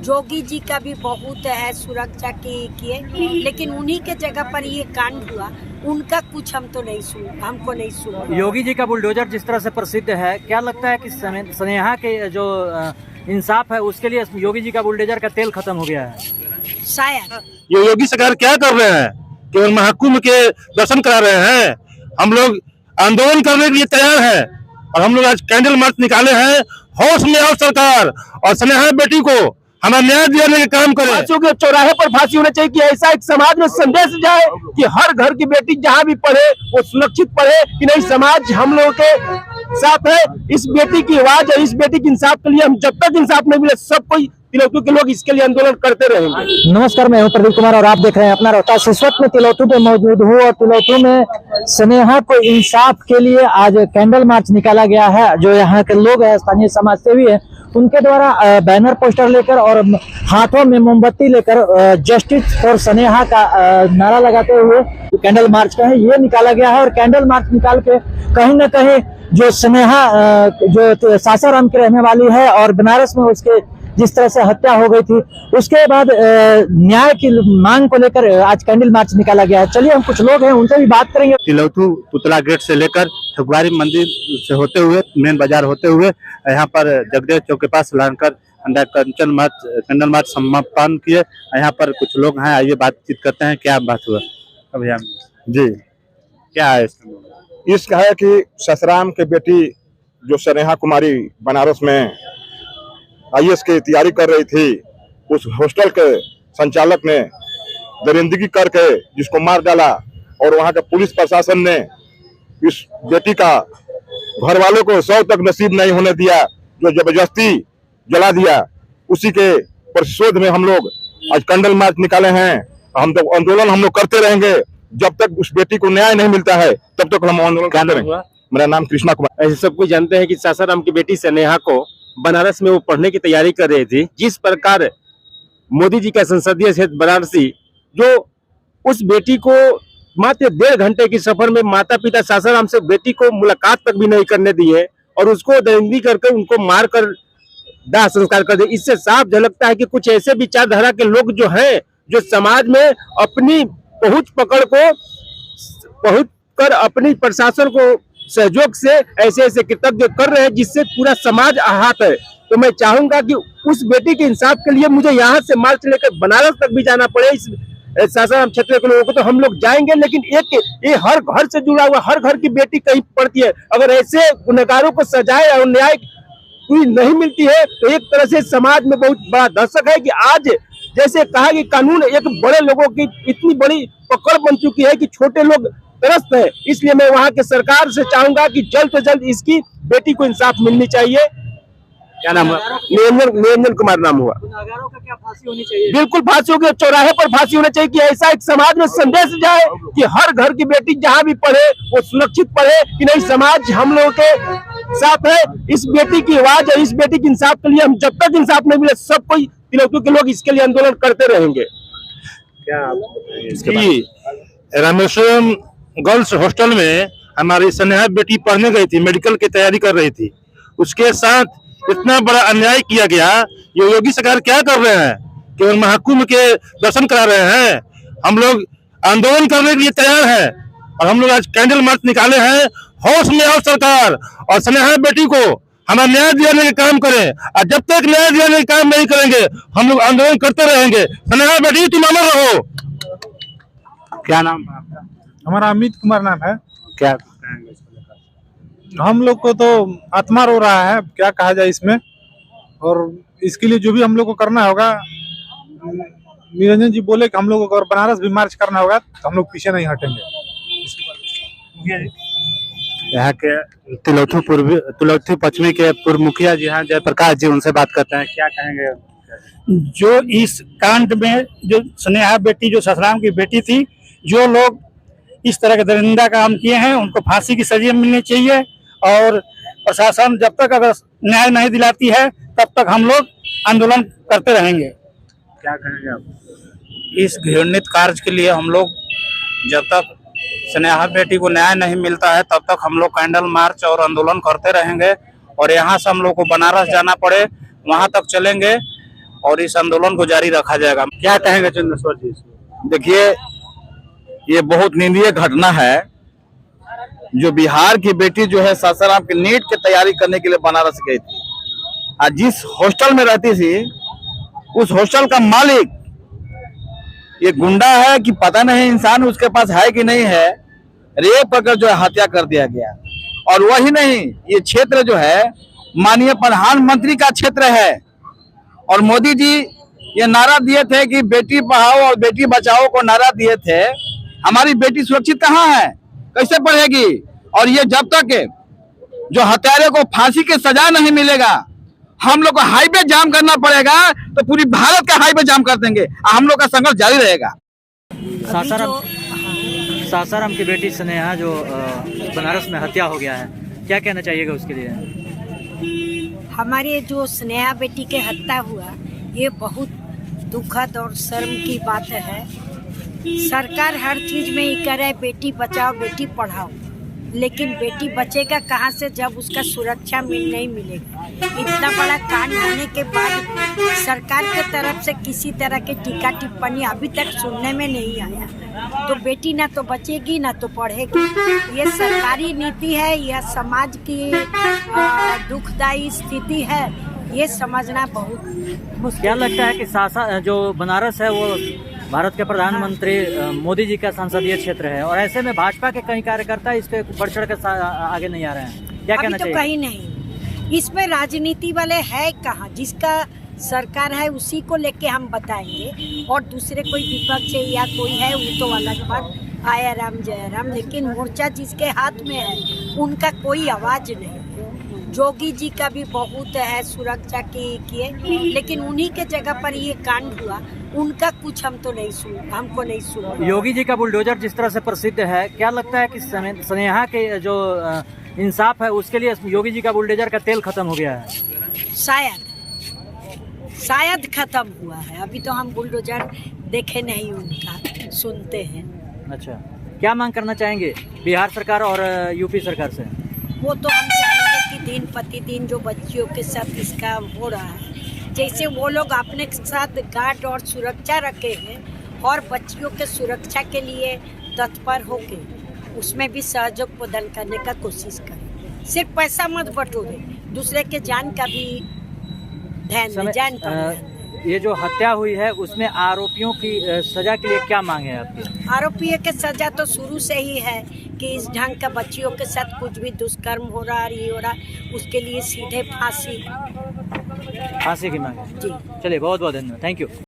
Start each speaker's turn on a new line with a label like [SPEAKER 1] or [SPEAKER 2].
[SPEAKER 1] जोगी जी का भी बहुत है सुरक्षा की किए, लेकिन उन्हीं के जगह पर ये कांड हुआ, उनका कुछ हमको नहीं सुना।
[SPEAKER 2] योगी जी का बुलडोजर जिस तरह से प्रसिद्ध है, क्या लगता है कि स्नेहा के जो इंसाफ है उसके लिए योगी जी का बुलडोजर का तेल खत्म हो गया है?
[SPEAKER 1] शायद
[SPEAKER 3] ये योगी सरकार क्या कर रहे हैं? केवल महाकुंभ के दर्शन करा रहे हैं। हम लोग आंदोलन करने के लिए तैयार हैं और हम लोग आज कैंडल मार्च निकाले हैं। होश में आओ सरकार और स्नेहा बेटी को हमें न्याय दिलाने का काम करें।
[SPEAKER 4] फांसियों के चौराहे पर फांसी होना चाहिए कि ऐसा एक समाज में संदेश जाए कि हर घर की बेटी जहाँ भी पढ़े वो सुरक्षित पढ़े, कि नहीं समाज हम लोगों के साथ है। इस बेटी की आवाज है, इस बेटी के इंसाफ के लिए हम जब तक इंसाफ नहीं मिले सब कोई तिलौथू के लोग इसके लिए आंदोलन करते रहेंगे।
[SPEAKER 2] नमस्कार, मैं हूं प्रदीप कुमार और आप देख रहे हैं अपना रोहतास। इस वक्त में तिलौथू पे मौजूद हूँ और तिलौथू में स्नेहा को इंसाफ के लिए आज कैंडल मार्च निकाला गया है। जो यहाँ के लोग हैं, स्थानीय समाज सेवी है, उनके द्वारा बैनर पोस्टर लेकर और हाथों में मोमबत्ती लेकर जस्टिस फॉर स्नेहा का नारा लगाते हुए कैंडल मार्च का है ये निकाला गया है। और कैंडल मार्च निकाल के कहीं न कहीं जो स्नेहा जो सासाराम की रहने वाली है और बनारस में उसके जिस तरह से हत्या हो गई थी, उसके बाद न्याय की मांग को लेकर आज कैंडल मार्च निकाला गया है। चलिए हम कुछ लोग हैं उनसे भी बात करेंगे।
[SPEAKER 3] तिलौथू पुतला गेट से लेकर ठकुरारी मंदिर से होते हुए मेन बाजार होते हुए यहाँ पर जगदेव चौक के पास लाकर कैंडल मार्च समापन किए। यहाँ पर कुछ लोग हैं, आइए बातचीत करते हैं क्या बात हुआ अभियान जी, क्या है
[SPEAKER 5] इसका है कि ससराम के बेटी जो स्नेहा कुमारी बनारस में आईएएस की तैयारी कर रही थी, उस हॉस्टल के संचालक ने दरिंदगी करके जिसको मार डाला और वहां के पुलिस प्रशासन ने इस बेटी का घर वालों को 100 तक नसीब नहीं होने दिया, जो जबरदस्ती जला दिया। उसी के प्रतिशोध में हम लोग आज कैंडल मार्च निकाले हैं। हम तो आंदोलन हम लोग करते रहेंगे जब तक उस बेटी को न्याय नहीं मिलता है, तब तक हम आंदोलन करते रहेंगे। मेरा नाम कृष्णा कुमार।
[SPEAKER 4] ऐसे सब कुछ जानते हैं कि सासाराम की बेटी स्नेहा को बनारस में वो पढ़ने की तैयारी कर रही थी। जिस प्रकार मोदी जी का संसदीय क्षेत्र वाराणसी जो उस बेटी को मात्र 1.5 घंटे की सफर में माता पिता सासाराम से बेटी को मुलाकात तक भी नहीं करने दिए और उसको दरिंदगी करके उनको मार कर दाह संस्कार कर दिए। इससे साफ झलकता है कि कुछ ऐसे विचारधारा के लोग जो हैं, जो समाज में अपनी पहुंच कर अपनी प्रशासन को सहयोग से ऐसे कृतज्ञ कर रहे हैं, जिससे पूरा समाज आहत है। तो मैं चाहूंगा कि उस बेटी के इंसाफ के लिए मुझे यहाँ से मार्च लेकर बनारस तक भी जाना पड़े। इस सासाराम क्षेत्र के लोगों को तो हम लोग जाएंगे, लेकिन ये हर घर से जुड़ा हुआ हर घर की बेटी कहीं पड़ती है। अगर ऐसे गुनहगारों को सजाए और न्याय कोई नहीं मिलती है तो एक तरह से समाज में बहुत बड़ा दर्शक है कि आज जैसे कहा कि कानून एक बड़े लोगों की इतनी बड़ी पकड़ बन चुकी है कि छोटे लोग त्रस्त है। इसलिए मैं वहां के सरकार से चाहूंगा कि जल्द से जल्द इसकी बेटी को इंसाफ मिलनी चाहिए। क्या नाम हुआ? निरंजन कुमार नाम हुआ।
[SPEAKER 2] गुनहगारों का क्या फांसी होनी चाहिए?
[SPEAKER 4] बिल्कुल फांसियों के चौराहे पर फांसी होना चाहिए कि ऐसा एक समाज में संदेश जाए कि हर घर की बेटी जहाँ भी पढ़े वो सुरक्षित पढ़े, कि नहीं समाज हम लोगों के साथ है। इस बेटी की आवाज है, इस बेटी के इंसाफ के लिए हम जब तक इंसाफ नहीं मिले सब कोई तिलौथू के लोग इसके लिए आंदोलन करते रहेंगे।
[SPEAKER 3] रामेश्वरम गर्ल्स हॉस्टल में हमारी स्नेहा बेटी पढ़ने गई थी, मेडिकल की तैयारी कर रही थी। उसके साथ इतना बड़ा अन्याय किया गया। ये योगी सरकार क्या कर रहे हैं? केवल महाकुंभ के दर्शन करा रहे हैं। हम लोग आंदोलन करने के लिए तैयार हैं और हम लोग आज कैंडल मार्च निकाले हैं। होश में आओ सरकार और स्नेहा बेटी को हमें न्याय दिलाने का काम करें और जब तक न्याय दिलाने का काम नहीं करेंगे हम लोग आंदोलन करते रहेंगे। स्नेहा बेटी तुम अमर रहो। क्या नाम है आपका?
[SPEAKER 6] हमारा अमित कुमार नाम है।
[SPEAKER 3] क्या
[SPEAKER 6] हम लोग को तो आत्मा रो रहा है, क्या कहा जाए इसमें। और इसके लिए जो भी हम लोग को करना होगा, निरंजन जी बोले कि हम लोग को अगर बनारस भी मार्च करना होगा तो हम लोग पीछे नहीं हटेंगे।
[SPEAKER 3] यहाँ के तिलौथू पश्चिमी के पूर्व मुखिया जी हैं जयप्रकाश जी, उनसे बात करते हैं। क्या कहेंगे?
[SPEAKER 7] जो इस कांड में जो स्नेहा बेटी जो ससराम की बेटी थी, जो लोग इस तरह के दरिंदा काम किए हैं उनको फांसी की सजा मिलनी चाहिए और प्रशासन जब तक अगर न्याय नहीं दिलाती है तब तक हम लोग आंदोलन करते रहेंगे।
[SPEAKER 3] क्या कहेंगे आप?
[SPEAKER 7] इस घृणित कार्य के लिए हम लोग जब तक स्नेहा बेटी को न्याय नहीं मिलता है तब तक हम लोग कैंडल मार्च और आंदोलन करते रहेंगे। और यहाँ से हम लोग को बनारस जाना पड़े वहाँ तक चलेंगे
[SPEAKER 8] और इस आंदोलन को जारी रखा जाएगा।
[SPEAKER 6] क्या कहेंगे चंदेश्वर जी इसमें?
[SPEAKER 8] देखिए, ये बहुत निंदनीय घटना है जो बिहार की बेटी जो है सासाराम की नीट की तैयारी करने के लिए बनारस गई थी और जिस हॉस्टल में रहती थी उस हॉस्टल का मालिक ये गुंडा है कि पता नहीं इंसान उसके पास है कि नहीं है, रेप कर जो है हत्या कर दिया गया। और वही नहीं, ये क्षेत्र जो है माननीय प्रधानमंत्री का क्षेत्र है और मोदी जी ये नारा दिए थे कि बेटी पढ़ाओ और बेटी बचाओ को नारा दिए थे। हमारी बेटी सुरक्षित कहाँ है, कैसे पढ़ेगी? और ये जब तक जो हत्यारे को फांसी की सजा नहीं मिलेगा हम लोग को हाईवे जाम करना पड़ेगा, तो पूरी भारत का हाईवे जाम कर देंगे। हम लोग का संघर्ष जारी रहेगा।
[SPEAKER 2] सासाराम की बेटी स्नेहा जो बनारस में हत्या हो गया है, क्या कहना चाहिएगा उसके लिए?
[SPEAKER 1] हमारे जो स्नेहा बेटी के हत्या हुआ ये बहुत दुखद और शर्म की बात है। सरकार हर चीज में ये कह रहा है बेटी बचाओ बेटी पढ़ाओ, लेकिन बेटी बचेगा कहाँ से जब उसका सुरक्षा नहीं मिलेगा। इतना बड़ा कांड होने के बाद सरकार के तरफ से किसी तरह की टीका टिप्पणी अभी तक सुनने में नहीं आया। तो बेटी ना तो बचेगी ना तो पढ़ेगी। ये सरकारी नीति है या समाज की दुखदायी स्थिति है, ये समझना बहुत मुश्किल।
[SPEAKER 2] क्या लगता है कि जो बनारस है वो भारत के प्रधानमंत्री मोदी जी का संसदीय क्षेत्र है और ऐसे में भाजपा के कई कार्यकर्ता इस पे बढ़ चढ़ कर आगे नहीं आ रहे हैं, क्या कहना चाहिए?
[SPEAKER 1] कहीं नहीं, इसमें राजनीति वाले है कहाँ? जिसका सरकार है उसी को लेके हम बताएंगे और दूसरे कोई विपक्ष है या कोई है वो तो अलग बात, आया राम जय राम। लेकिन मोर्चा जिसके हाथ में है उनका कोई आवाज नहीं। जोगी जी का भी बहुत है सुरक्षा की किए, लेकिन उन्हीं के जगह पर ये कांड हुआ, उनका कुछ हम तो नहीं हमको नहीं सुना।
[SPEAKER 2] योगी जी का बुलडोजर जिस तरह से प्रसिद्ध है, क्या लगता है कि स्नेहा के जो इंसाफ है उसके लिए योगी जी का बुलडोजर का तेल खत्म हो गया है? शायद खत्म हुआ है। अभी तो हम बुलडोजर देखे नहीं, उनका सुनते हैं। अच्छा, क्या मांग करना चाहेंगे बिहार सरकार और यूपी सरकार से?
[SPEAKER 1] वो तो हम चाहेंगे कि दिन प्रतिदिन जो बच्चियों के साथ इसका हो रहा है, जैसे वो लोग अपने साथ गार्ड और सुरक्षा रखे हैं और बच्चियों के सुरक्षा के लिए तत्पर होके उसमें भी सहयोग प्रदान करने का कोशिश करें। सिर्फ पैसा मत बटोरे, दूसरे के जान का भी ध्यान
[SPEAKER 2] ये जो हत्या हुई है उसमें आरोपियों की सजा के लिए क्या मांग है आपकी?
[SPEAKER 1] आरोपियों के सजा तो शुरू से ही है कि इस ढंग का बच्चियों के साथ कुछ भी दुष्कर्म हो रहा है, ये हो रहा है, उसके लिए सीधे फांसी
[SPEAKER 2] की मांग है।
[SPEAKER 1] जी
[SPEAKER 2] चलिए, बहुत बहुत धन्यवाद, थैंक यू।